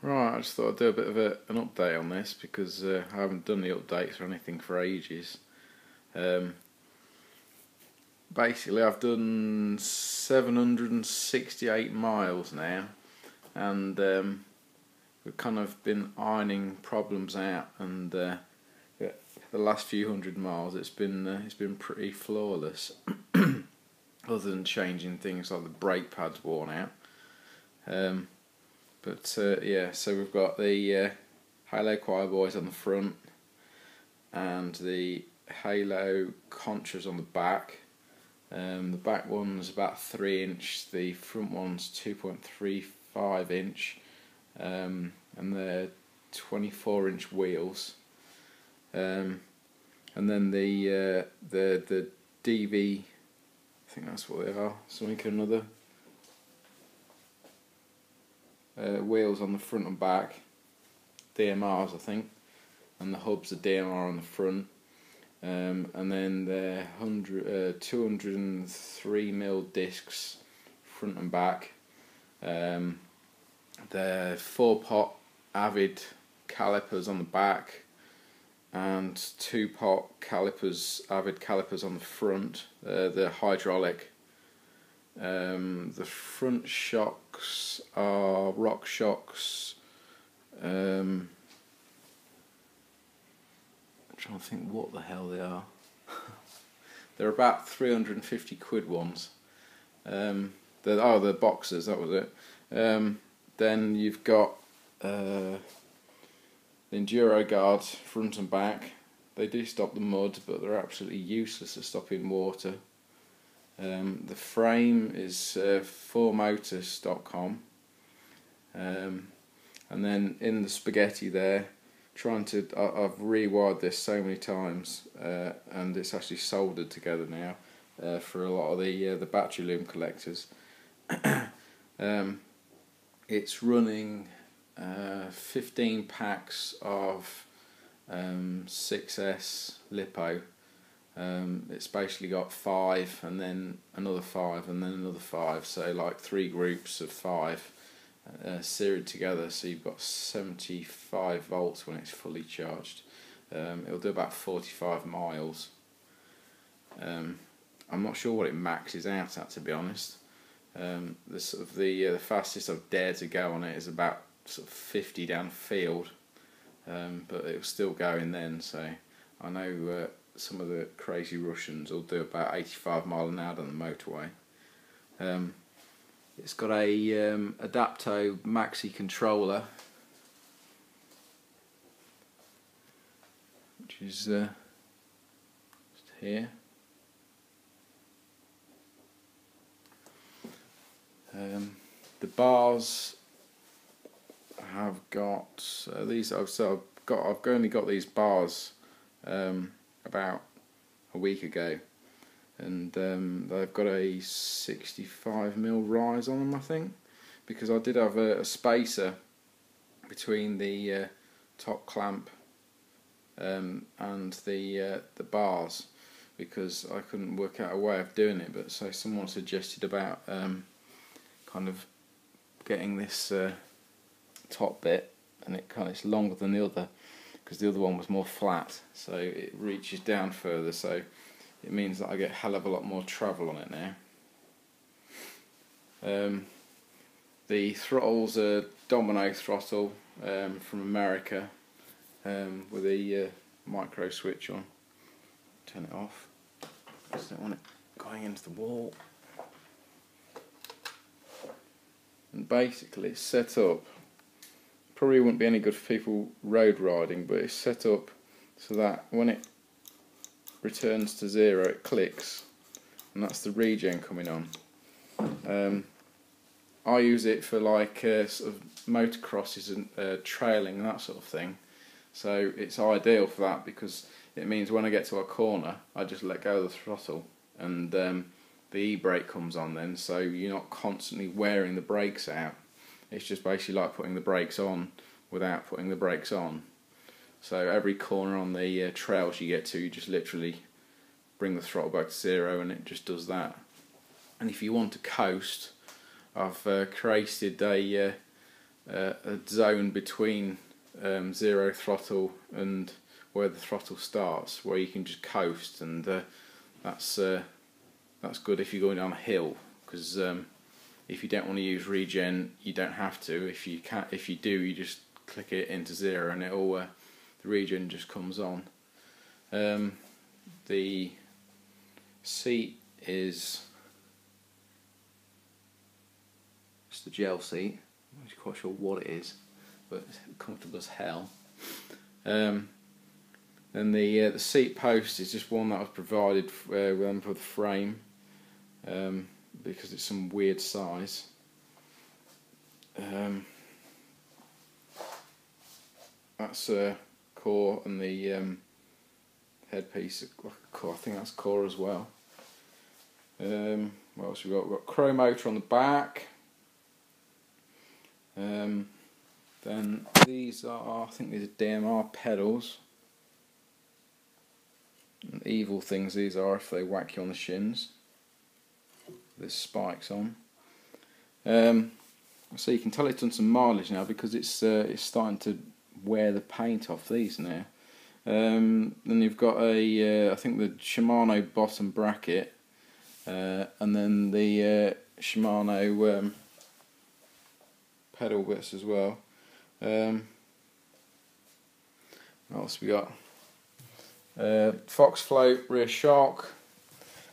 Right, I just thought I'd do a bit of an update on this because I haven't done the updates or anything for ages. Basically, I've done 768 miles now, and we've kind of been ironing problems out. And the last few hundred miles, it's been pretty flawless, other than changing things like the brake pads worn out. Yeah, so we've got the Halo Choir Boys on the front and the Halo Contras on the back. The back one's about 3 inch, the front one's 2.35 inch, and they're 24-inch wheels. And then the DV, I think that's what they are, something or another. Wheels on the front and back, DMRs I think, and the hubs are DMR on the front, and then the 203mm discs front and back. The 4-pot Avid calipers on the back, and 2-pot calipers, Avid calipers on the front. The hydraulic. The front shocks are rock shocks. I'm trying to think what the hell they are. They're about 350 quid ones. They're boxers, that was it. Then you've got the Enduro guards front and back. They do stop the mud, but they're absolutely useless at stopping water. The frame is 4motus.com, and then in the spaghetti there, I've rewired this so many times, and it's actually soldered together now for a lot of the battery loom collectors. It's running 15 packs of 6S lipo. It's basically got 5 and then another 5 and then another 5, so like 3 groups of 5 seried together, so you've got 75 volts when it's fully charged. It'll do about 45 miles. I'm not sure what it maxes out at, to be honest. The fastest I've dared to go on it is about sort of 50 downfield, but it was still going then, so I know some of the crazy Russians will do about 85 miles an hour on the motorway. It's got a Adapto Maxi controller, which is just here. The bars have got these. I've only got these bars about a week ago, and they've got a 65mm rise on them, I think, because I did have a spacer between the top clamp and the bars, because I couldn't work out a way of doing it. But so someone suggested about kind of getting this top bit, and it's longer than the other, because the other one was more flat, so it reaches down further, so it means that I get a hell of a lot more travel on it now. The throttle's a Domino throttle from America, with a micro switch on. Turn it off. I just don't want it going into the wall. And basically it's set up, probably wouldn't be any good for people road riding, but it's set up so that when it returns to 0 it clicks, and that's the regen coming on. I use it for like sort of motocrosses and trailing and that sort of thing, so it's ideal for that, because it means when I get to a corner I just let go of the throttle, and the e-brake comes on then, so you're not constantly wearing the brakes out. It's just basically like putting the brakes on without putting the brakes on. So every corner on the trails you get to, you just literally bring the throttle back to 0 and it just does that. And if you want to coast, I've created a a zone between zero throttle and where the throttle starts, where you can just coast, and that's good if you're going down a hill, because if you don't want to use regen, you don't have to. If you do, you just click it into zero, and it'll the regen just comes on. The seat is just a gel seat. I'm not quite sure what it is, but it's comfortable as hell. Then the seat post is just one that was provided with them for the frame, because it's some weird size. That's a core, and the headpiece, like a core, I think that's core as well. What else we got? We've got cromotor on the back. Then these are, I think these are DMR pedals. And evil things these are if they whack you on the shins. There's spikes on. So you can tell it's done some mileage now, because it's starting to wear the paint off these now. Then you've got a I think the Shimano bottom bracket, and then the Shimano pedal bits as well. What else we got? Fox float, rear shock,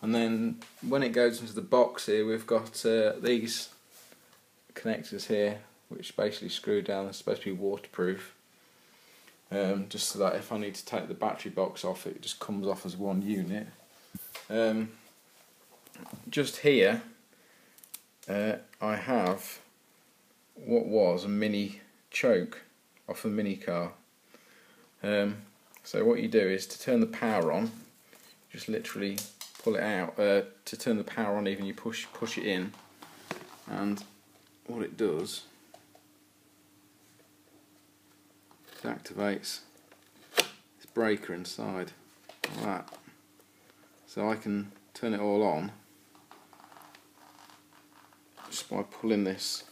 and then when it goes into the box here, we've got these connectors here, which basically screw down. They're supposed to be waterproof, just so that if I need to take the battery box off, it just comes off as one unit. Just here, I have what was a mini choke off a mini car. So what you do is, to turn the power on, just literally pull it out. To turn the power on, even, you push it in, and what it does, it activates this breaker inside, like that. So I can turn it all on just by pulling this,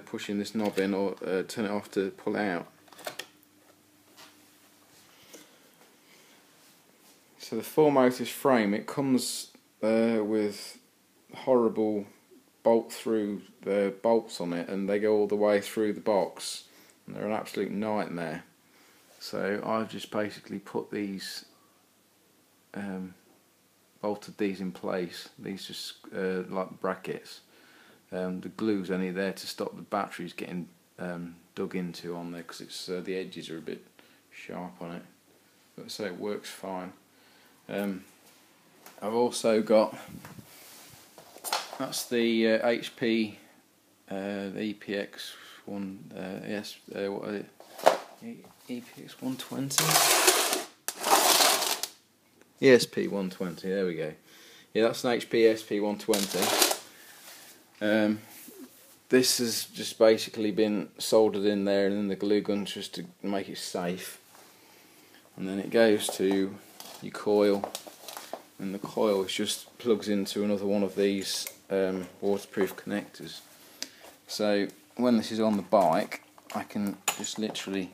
pushing this knob in, or turn it off to pull it out. So the 4motus frame, it comes with horrible bolt-through the bolts on it, and they go all the way through the box, and they're an absolute nightmare. So I've just basically put these, bolted these in place. These just like brackets. The glue's only there to stop the batteries getting dug into on there, because it's the edges are a bit sharp on it. But so it works fine. I've also got, that's the HP, the EPX one, yes, what is it? EPX 120. ESP 120. There we go. Yeah, that's an HP ESP 120. This has just basically been soldered in there, and then the glue gun just to make it safe. And then it goes to your coil, and the coil just plugs into another one of these waterproof connectors. So when this is on the bike, I can just literally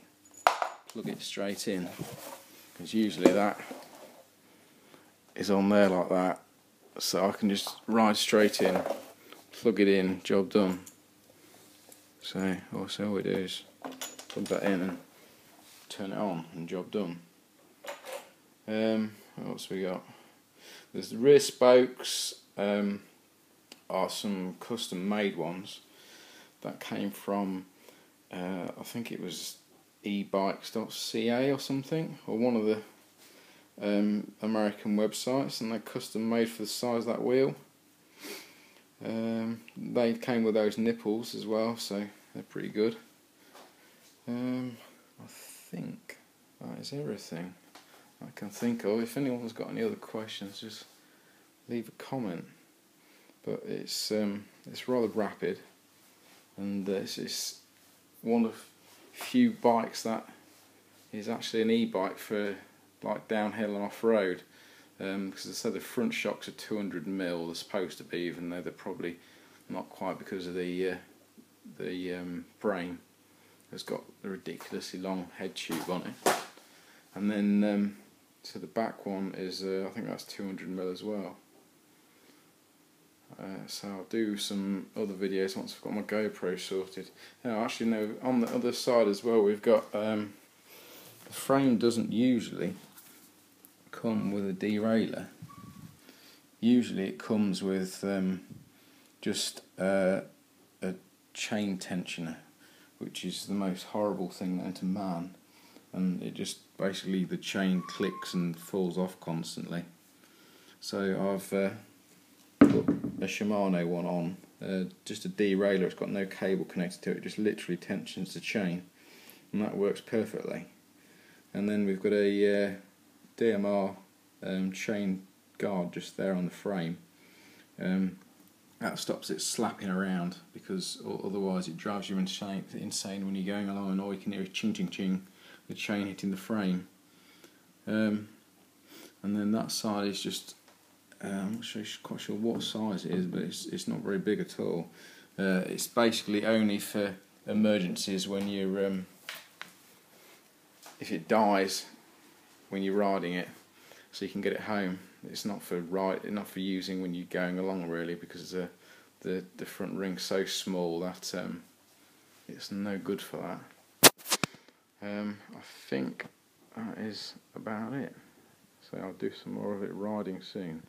plug it straight in, because usually that is on there like that. So I can just ride straight in, plug it in, job done. So all we do is plug that in and turn it on, and job done. What else we got? There's the rear spokes, are some custom made ones that came from I think it was ebikes.ca or something, or one of the American websites, and they're custom made for the size of that wheel. They came with those nipples as well, so they're pretty good. I think that is everything I can think of. If anyone's got any other questions, just leave a comment. But it's rather rapid, and it's one of few bikes that is actually an e-bike for like downhill and off-road. Because I said the front shocks are 200mm, they're supposed to be, even though they're probably not quite, because of the frame has got a ridiculously long head tube on it, and then so the back one is I think that's 200mm as well. So I'll do some other videos once I've got my GoPro sorted. Now, actually no, on the other side as well we've got the frame doesn't usually come with a derailleur. Usually it comes with just a chain tensioner, which is the most horrible thing known to man, and it just basically the chain clicks and falls off constantly. So I've put a Shimano one on, just a derailleur. It's got no cable connected to it, it just literally tensions the chain, and that works perfectly. And then we've got a DMR chain guard just there on the frame. That stops it slapping around, because otherwise it drives you insane when you're going along, and all you can hear is ching ching ching, the chain hitting the frame. And then that side is just I'm not quite sure what size it is, but it's not very big at all. It's basically only for emergencies when you're if it dies when you're riding it, so you can get it home. It's not for using when you're going along really, because the front ring's so small that it's no good for that. I think that is about it. So I'll do some more of it riding soon.